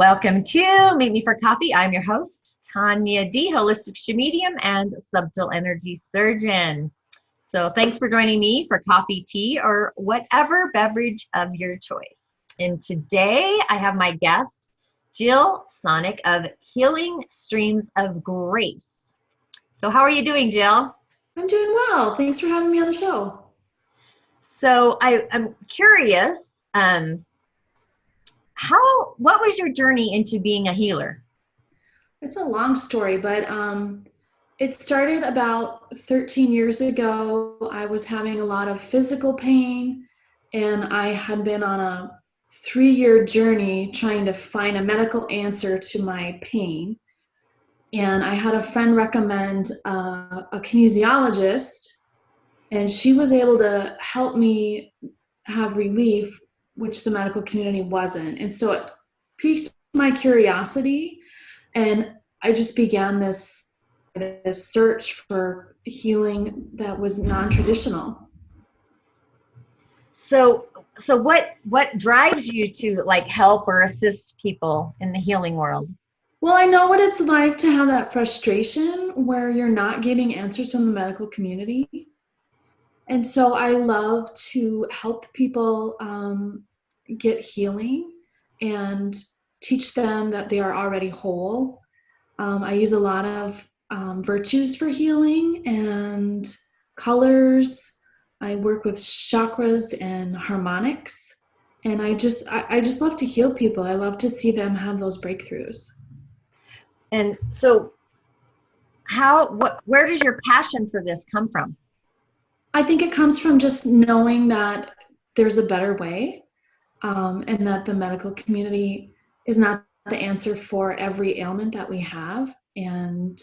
Welcome to Meet Me for Coffee. I'm your host, Tanya D, holistic medium and subtle energy surgeon. So thanks for joining me for coffee, tea, or whatever beverage of your choice. And today I have my guest, Jill Sonnek of Healing Streams of Grace. So how are you doing, Jill? I'm doing well. Thanks for having me on the show. So I'm curious, what was your journey into being a healer? It's a long story, but it started about 13 years ago. I was having a lot of physical pain, and I had been on a 3-year journey trying to find a medical answer to my pain. And I had a friend recommend a kinesiologist, and she was able to help me have relief, which the medical community wasn't. And so it piqued my curiosity, and I just began this search for healing that was non-traditional. So what drives you to like help or assist people in the healing world? Well, I know what it's like to have that frustration where you're not getting answers from the medical community. And so I love to help people get healing and teach them that they are already whole. I use a lot of virtues for healing and colors. I work with chakras and harmonics, and I just love to heal people. I love to see them have those breakthroughs. And so where does your passion for this come from? I think it comes from just knowing that there's a better way, and that the medical community is not the answer for every ailment that we have. And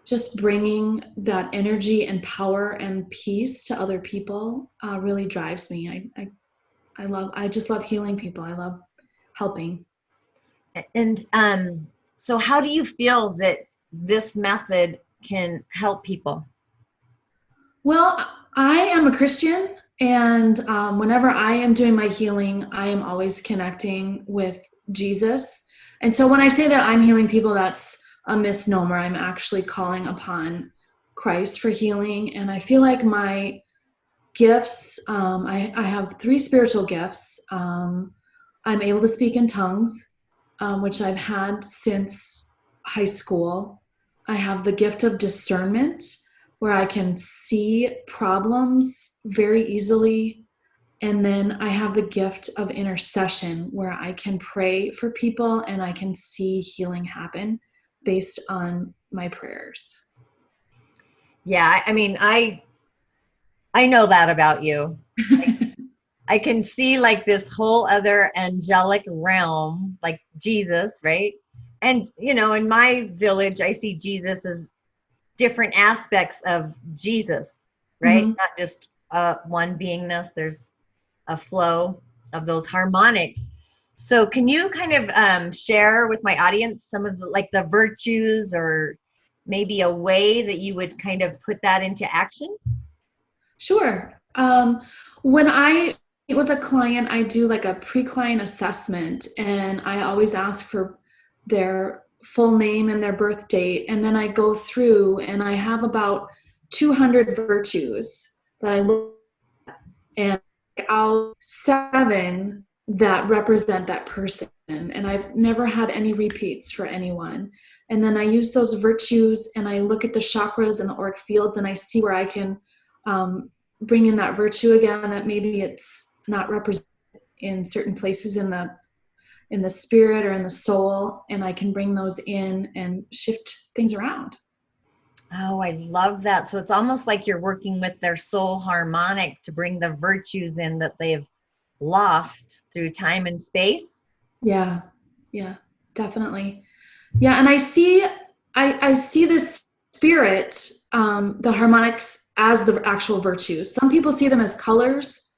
just bringing that energy and power and peace to other people really drives me. I just love healing people. I love helping. And so how do you feel that this method can help people? Well, I am a Christian, and whenever I am doing my healing, I am always connecting with Jesus. And so when I say that I'm healing people, that's a misnomer. I'm actually calling upon Christ for healing. And I feel like my gifts, I have 3 spiritual gifts. I'm able to speak in tongues, which I've had since high school. I have the gift of discernment, where I can see problems very easily. And then I have the gift of intercession, where I can pray for people and I can see healing happen based on my prayers. Yeah, I mean, I know that about you. I can see like this whole other angelic realm, like Jesus, right? And in my village, I see Jesus as different aspects of Jesus, right? Mm-hmm. Not just one beingness. There's a flow of those harmonics. So can you kind of share with my audience some of the virtues, or maybe a way that you would kind of put that into action? Sure. When I meet with a client, I do like a pre-client assessment, and I always ask for their full name and their birth date. And then I go through and I have about 200 virtues that I look at, and pick out 7 that represent that person. And I've never had any repeats for anyone. And then I use those virtues and I look at the chakras and the auric fields, and I see where I can bring in that virtue again, that maybe it's not represented in certain places in the spirit or in the soul, and I can bring those in and shift things around. Oh, I love that. So it's almost like you're working with their soul harmonic to bring the virtues in that they've lost through time and space. Yeah, definitely. Yeah, and I see this spirit, the harmonics, as the actual virtues. Some people see them as colors.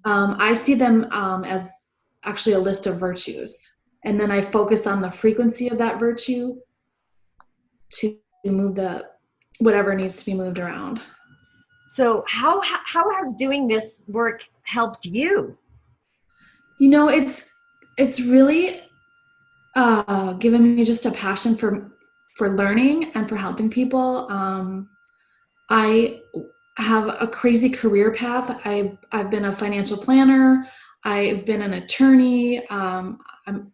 I see them as actually a list of virtues. And then I focus on the frequency of that virtue to move whatever needs to be moved around. So how has doing this work helped you? It's really given me just a passion for learning and for helping people. I have a crazy career path. I've been a financial planner. I've been an attorney. I'm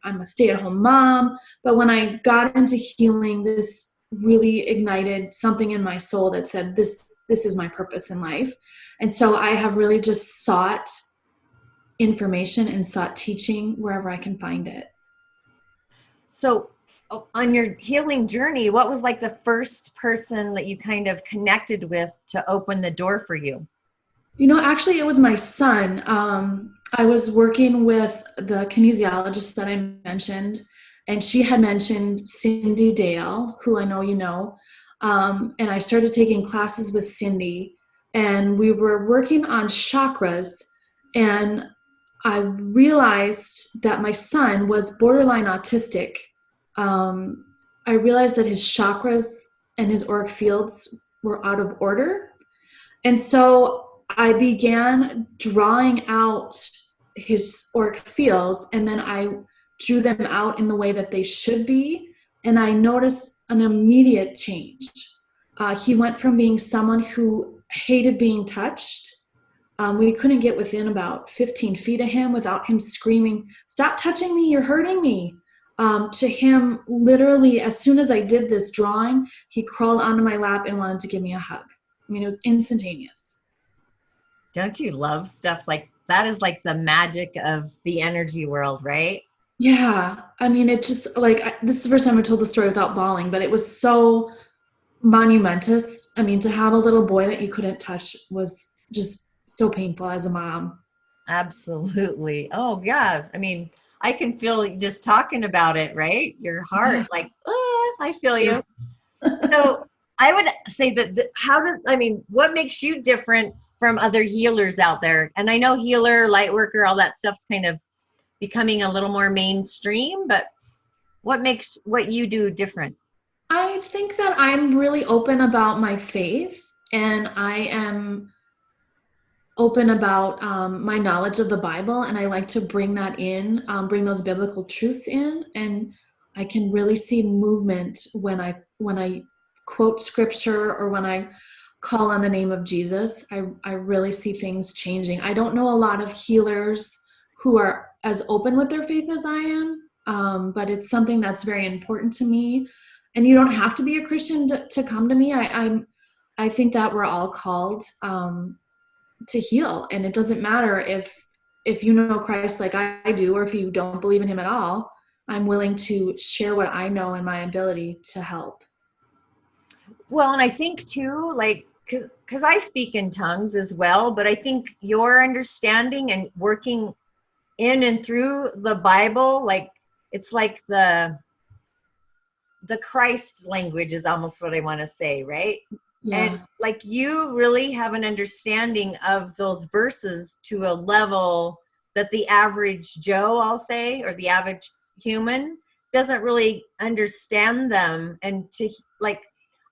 a stay-at-home mom. But when I got into healing, this really ignited something in my soul that said, this is my purpose in life. And so I have really just sought information and sought teaching wherever I can find it. So on your healing journey, what was like the first person that you kind of connected with to open the door for you? Actually, it was my son. I was working with the kinesiologist that I mentioned, and she had mentioned Cindy Dale, who I know you know. And I started taking classes with Cindy, and we were working on chakras. And I realized that my son was borderline autistic. I realized that his chakras and his auric fields were out of order. And so I began drawing out his auric fields, and then I drew them out in the way that they should be. And I noticed an immediate change. He went from being someone who hated being touched. We couldn't get within about 15 feet of him without him screaming, "Stop touching me, you're hurting me." To him, literally, as soon as I did this drawing, he crawled onto my lap and wanted to give me a hug. I mean, it was instantaneous. Don't you love stuff like that? Is like the magic of the energy world, right? Yeah. I mean, it just like, this is the first time I told the story without bawling, but it was so monumentous. I mean, to have a little boy that you couldn't touch was just so painful as a mom. Absolutely. Oh, yeah. I mean, I can feel just talking about it, right? Your Yeah. heart, like, I feel you. So I would say that what makes you different from other healers out there? And I know healer, light worker, all that stuff's kind of becoming a little more mainstream, but what makes what you do different? I think that I'm really open about my faith, and I am open about my knowledge of the Bible, and I like to bring that in, bring those biblical truths in, and I can really see movement when I quote scripture or when I call on the name of Jesus. I really see things changing. I don't know a lot of healers who are as open with their faith as I am, but it's something that's very important to me. And you don't have to be a Christian to come to me. I think that we're all called to heal, and it doesn't matter if you know Christ like I do, or if you don't believe in him at all. I'm willing to share what I know and my ability to help. Well, and I think too, like, because I speak in tongues as well, but I think your understanding and working in and through the Bible, like, it's like the Christ language is almost what I want to say, right? And Yeah. like you really have an understanding of those verses to a level that the average Joe, I'll say, or the average human doesn't really understand them. And to like,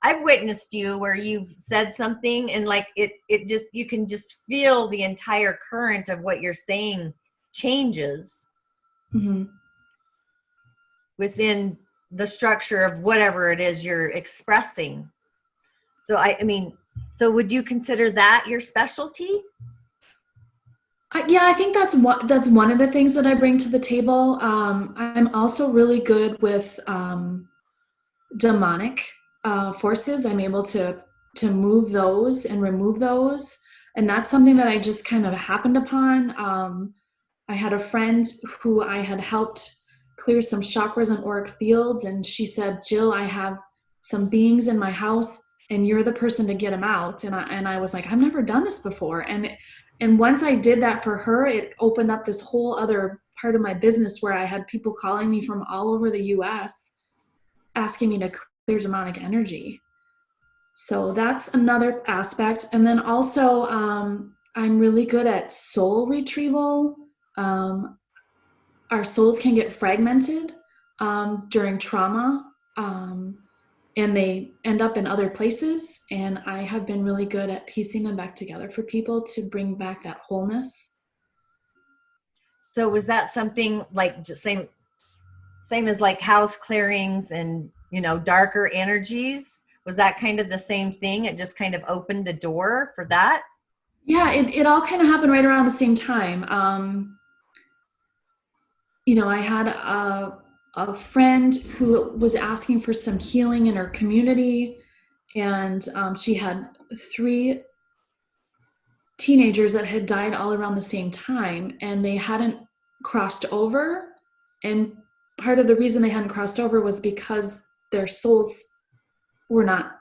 I've witnessed you where you've said something and like it just, you can just feel the entire current of what you're saying changes Hmm. within the structure of whatever it is you're expressing. So I mean, so would you consider that your specialty? Yeah, I think that's one of the things that I bring to the table. I'm also really good with demonic forces. I'm able to move those and remove those, and that's something that I just kind of happened upon. I had a friend who I had helped clear some chakras and auric fields, and she said, "Jill, I have some beings in my house, and you're the person to get them out." And I was like, "I've never done this before." And once I did that for her, it opened up this whole other part of my business where I had people calling me from all over the US asking me to clear demonic energy. So that's another aspect. And then also, I'm really good at soul retrieval. Um, our souls can get fragmented during trauma, and they end up in other places. And I have been really good at piecing them back together for people to bring back that wholeness. So was that something like just same as like house clearings and, darker energies? Was that kind of the same thing? It just kind of opened the door for that? Yeah, it all kind of happened right around the same time. I had a friend who was asking for some healing in her community, and she had 3 teenagers that had died all around the same time, and they hadn't crossed over. And part of the reason they hadn't crossed over was because their souls were not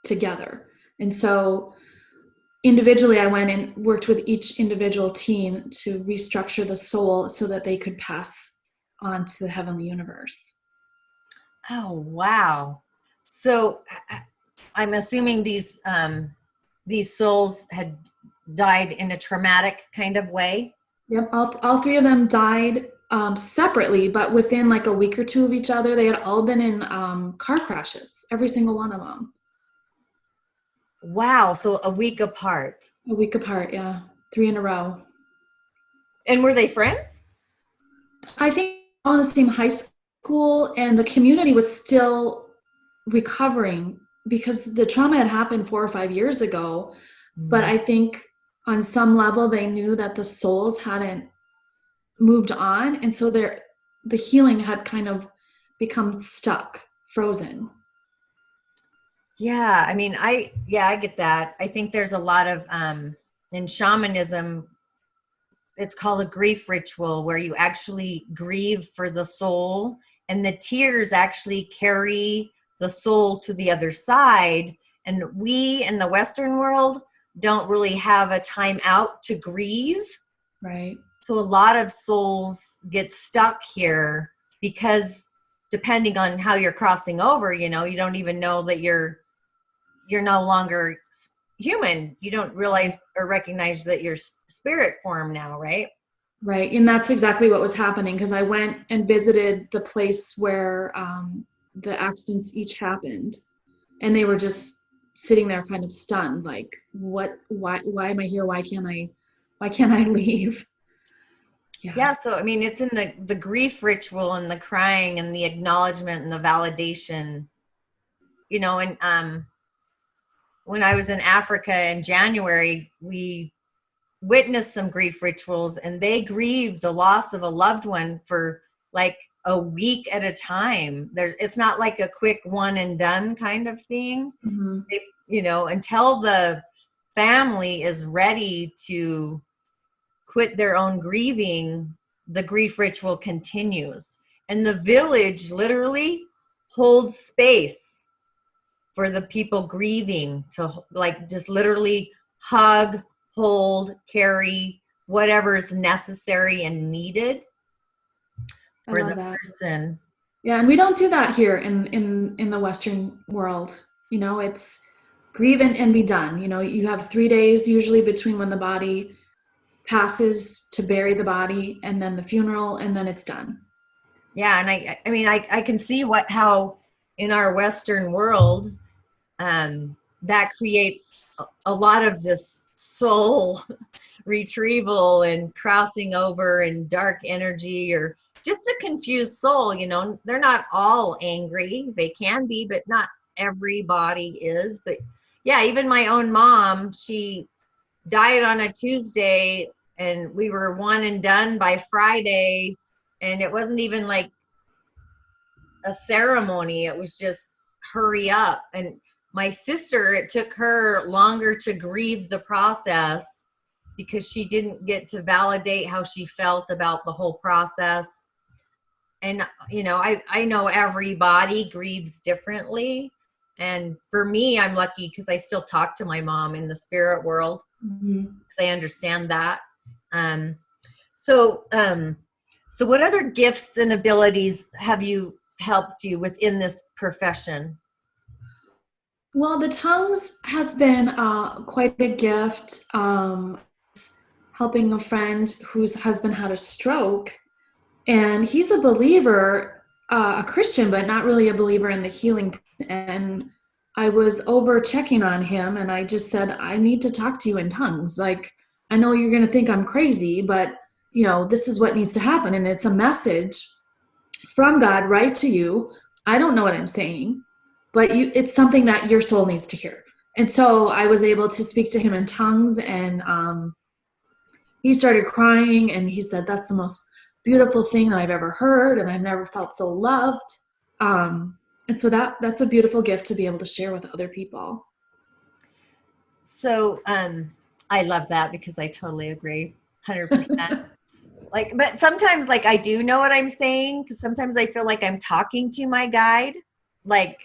together. And so individually, I went and worked with each individual teen to restructure the soul so that they could pass on to the heavenly universe. Oh, wow. So I'm assuming these souls had died in a traumatic kind of way. Yep, all 3 of them died separately, but within like a week or 2 of each other. They had all been in car crashes, every single one of them. Wow. So a week apart. A week apart, yeah. 3 in a row. And were they friends? I think all in the same high school, and the community was still recovering because the trauma had happened 4 or 5 years ago. But I think on some level they knew that the souls hadn't moved on, and so the healing had kind of become stuck, frozen. Yeah, I mean, I get that. I think there's a lot of in shamanism, it's called a grief ritual where you actually grieve for the soul, and the tears actually carry the soul to the other side. And we in the Western world don't really have a time out to grieve. Right. So a lot of souls get stuck here because depending on how you're crossing over, you don't even know that you're no longer human. You don't realize or recognize that you're spirit form now, right? Right. And that's exactly what was happening, because I went and visited the place where the accidents each happened, and they were just sitting there kind of stunned, like, why am I here? Why can't I leave? Yeah. So, I mean, it's in the grief ritual and the crying and the acknowledgement and the validation, and when I was in Africa in January, we witnessed some grief rituals, and they grieve the loss of a loved one for like a week at a time. It's not like a quick one and done kind of thing. Mm-hmm. Until the family is ready to quit their own grieving, the grief ritual continues. And the village literally holds space for the people grieving to like just literally hug, hold, carry whatever is necessary and needed for the person. Yeah, and we don't do that here in the Western world. It's grieve and be done. You have 3 days usually between when the body passes to bury the body, and then the funeral, and then it's done. Yeah, and I mean I can see how in our Western world that creates a lot of this soul retrieval and crossing over and dark energy, or just a confused soul. They're not all angry. They can be, but not everybody is. But yeah, even my own mom, she died on a Tuesday, and we were one and done by Friday, and it wasn't even like a ceremony. It was just hurry up. And my sister, it took her longer to grieve the process because she didn't get to validate how she felt about the whole process. And I know everybody grieves differently, and for me, I'm lucky because I still talk to my mom in the spirit world, because I understand that. So what other gifts and abilities have you helped you within this profession? Well, the tongues has been quite a gift. Helping a friend whose husband had a stroke, and he's a believer, a Christian, but not really a believer in the healing. And I was over checking on him, and I just said, I need to talk to you in tongues. Like, I know you're going to think I'm crazy, but this is what needs to happen. And it's a message from God right to you. I don't know what I'm saying, but it's something that your soul needs to hear. And so I was able to speak to him in tongues, and he started crying, and he said, that's the most beautiful thing that I've ever heard, and I've never felt so loved. And so that's a beautiful gift to be able to share with other people. So I love that because I totally agree, 100%. Like, but sometimes like I do know what I'm saying, because sometimes I feel like I'm talking to my guide, like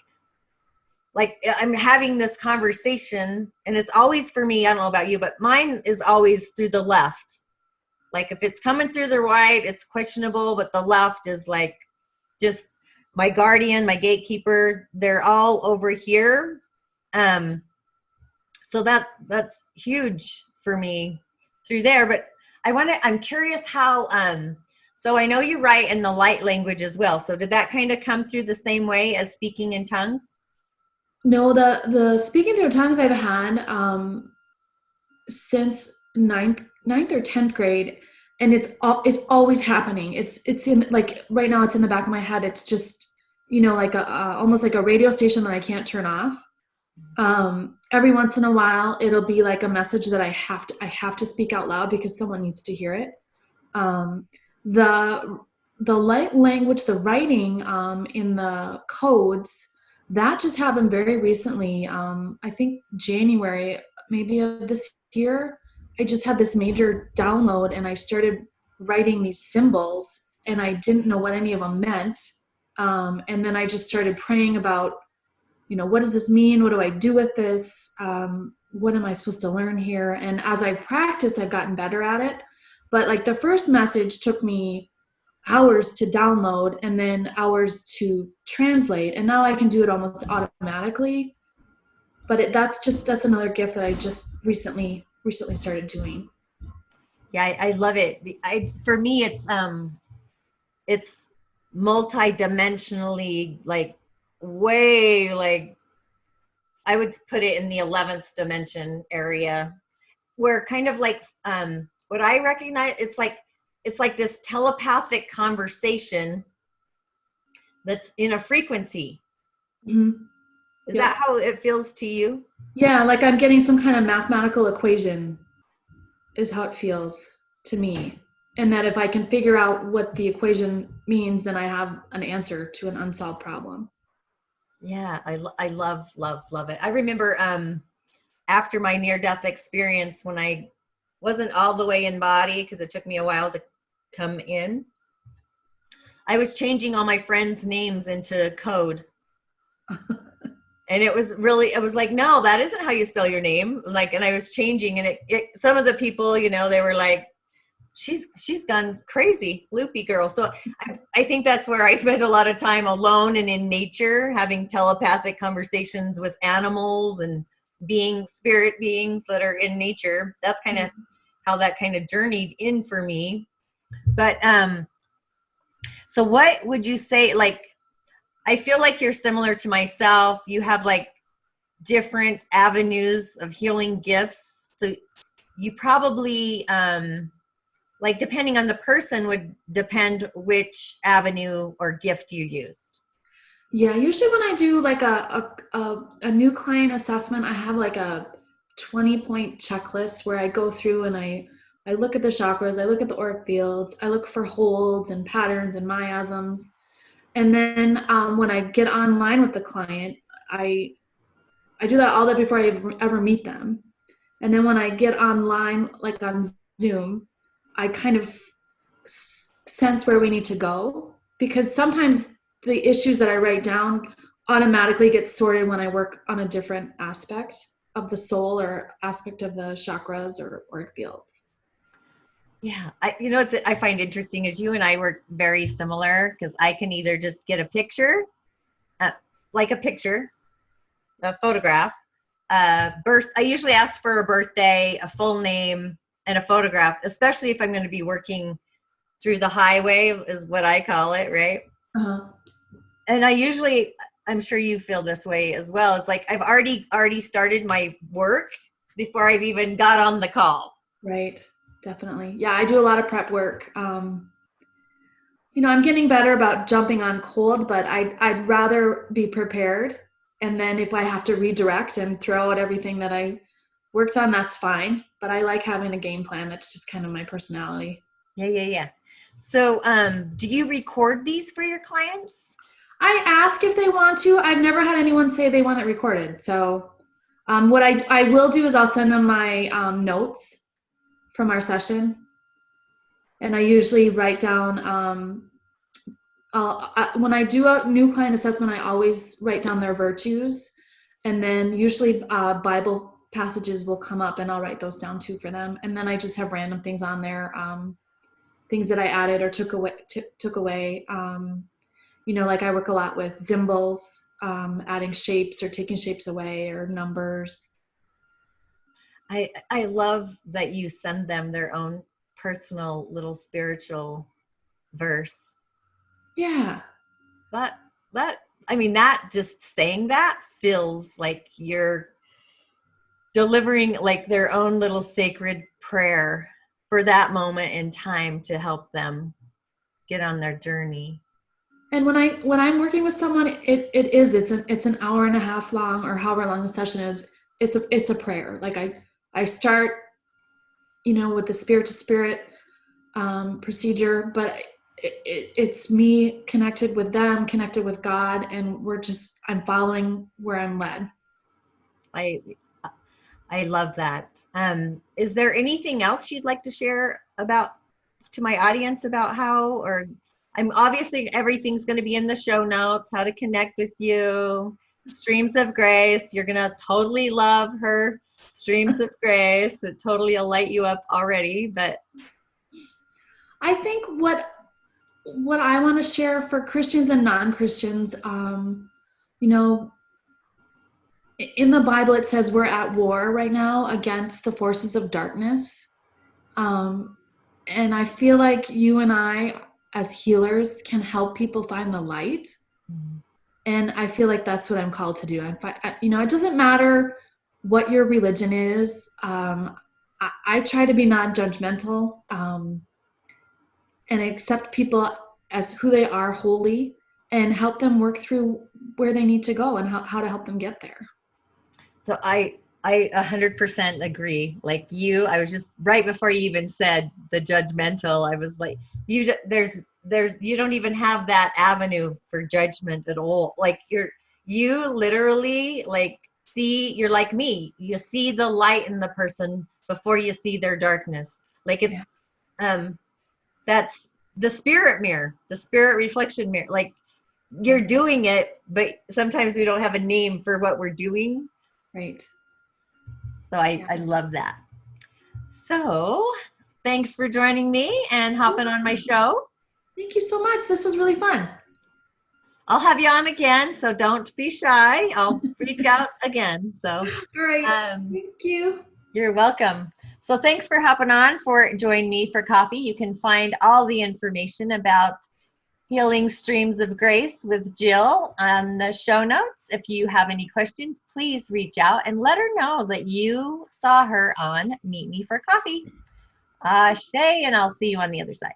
I'm having this conversation, and it's always for me. I don't know about you, but mine is always through the left. Like if it's coming through the right, it's questionable, but the left is like just my guardian, my gatekeeper. They're all over here. So that's huge for me through there. But I'm curious how, so I know you write in the light language as well. So did that kind of come through the same way as speaking in tongues? No, the speaking through tongues I've had since ninth or 10th grade, and it's always happening. It's in, like, right now it's in the back of my head. It's just, like almost like a radio station that I can't turn off. Every once in a while it'll be like a message that I have to speak out loud because someone needs to hear it. The light language, the writing in the codes, that just happened very recently. I think January maybe of this year. I just had this major download, and I started writing these symbols, and I didn't know what any of them meant. And then I just started praying about, what does this mean? What do I do with this? What am I supposed to learn here? And as I practice, I've gotten better at it. But like the first message took me hours to download and then hours to translate. And now I can do it almost automatically. But that's another gift that I just recently started doing. Yeah, I love it. For me, it's multi-dimensionally, like way, like I would put it in the 11th dimension area, where kind of like what I recognize, it's like this telepathic conversation that's in a frequency. Mm-hmm. Is that how it feels to you? Yeah, like I'm getting some kind of mathematical equation is how it feels to me. And that if I can figure out what the equation means, then I have an answer to an unsolved problem. Yeah, I love it. I remember after my near-death experience, when I wasn't all the way in body because it took me a while to come in, I was changing all my friends' names into code. And it was like, no, that isn't how you spell your name. Like, and I was changing, and some of the people, they were like, she's gone crazy, loopy girl. So I think that's where I spend a lot of time alone and in nature, having telepathic conversations with animals and spirit beings that are in nature. That's kind of how that kind of journeyed in for me. But so what would you say, like, I feel like you're similar to myself. You have like different avenues of healing gifts. So you probably, like, depending on the person would depend which avenue or gift you used. Yeah, usually when I do like a new client assessment, I have like a 20-point checklist where I go through and I look at the chakras, I look at the auric fields, I look for holds and patterns and miasms. And then when I get online with the client, I do that all that before I ever meet them. And then when I get online, like on Zoom, I kind of sense where we need to go, because sometimes the issues that I write down automatically get sorted when I work on a different aspect of the soul or aspect of the chakras or auric fields. Yeah, I find interesting is you and I work very similar, because I can either just get a picture, like a photograph, birth. I usually ask for a birthday, a full name, and a photograph, especially if I'm going to be working through the highway, is what I call it, right? Uh-huh. And I'm sure you feel this way as well. It's like I've already started my work before I've even got on the call. Right. Definitely. Yeah, I do a lot of prep work. I'm getting better about jumping on cold, but I'd rather be prepared. And then if I have to redirect and throw out everything that I worked on, that's fine. But I like having a game plan. That's just kind of my personality. Yeah. So, do you record these for your clients? I ask if they want to. I've never had anyone say they want it recorded. So, what I will do is I'll send them my notes from our session, and I usually write down. When I do a new client assessment, I always write down their virtues, and then usually Bible passages will come up, and I'll write those down too for them. And then I just have random things on there, things that I added or took away. Like I work a lot with symbols, adding shapes or taking shapes away or numbers. I love that you send them their own personal little spiritual verse. Yeah. That I mean, that just saying that feels like you're delivering like their own little sacred prayer for that moment in time to help them get on their journey. And when I'm working with someone, it's an hour and a half long or however long the session is. It's a prayer. Like I start, with the spirit to spirit procedure, but it's me connected with them, connected with God, and I'm following where I'm led. I love that. Is there anything else you'd like to share about to my audience about how, or I'm obviously everything's going to be in the show notes, how to connect with you, Streams of Grace. You're going to totally love her Streams of Grace. It totally will light you up already. But I think what I want to share for Christians and non-Christians, in the Bible, it says we're at war right now against the forces of darkness. And I feel like you and I, as healers, can help people find the light. Mm-hmm. And I feel like that's what I'm called to do. It doesn't matter what your religion is. I try to be non-judgmental and accept people as who they are, wholly, and help them work through where they need to go and how to help them get there. So I 100% agree. Like you, I was just right before you even said the judgmental. I was like, you don't even have that avenue for judgment at all. Like you literally like you're like me. You see the light in the person before you see their darkness. Like it's, that's the spirit mirror, the spirit reflection mirror. Like you're doing it, but sometimes we don't have a name for what we're doing. Right. So I love that. So thanks for joining me and hopping on my show. Thank you so much. This was really fun. I'll have you on again, so don't be shy. I'll reach out again. So, all right. Thank you. You're welcome. So thanks for hopping on for join me for coffee. You can find all the information about Healing Streams of Grace with Jill on the show notes. If you have any questions, please reach out and let her know that you saw her on Meet Me for Coffee. Ashe, and I'll see you on the other side.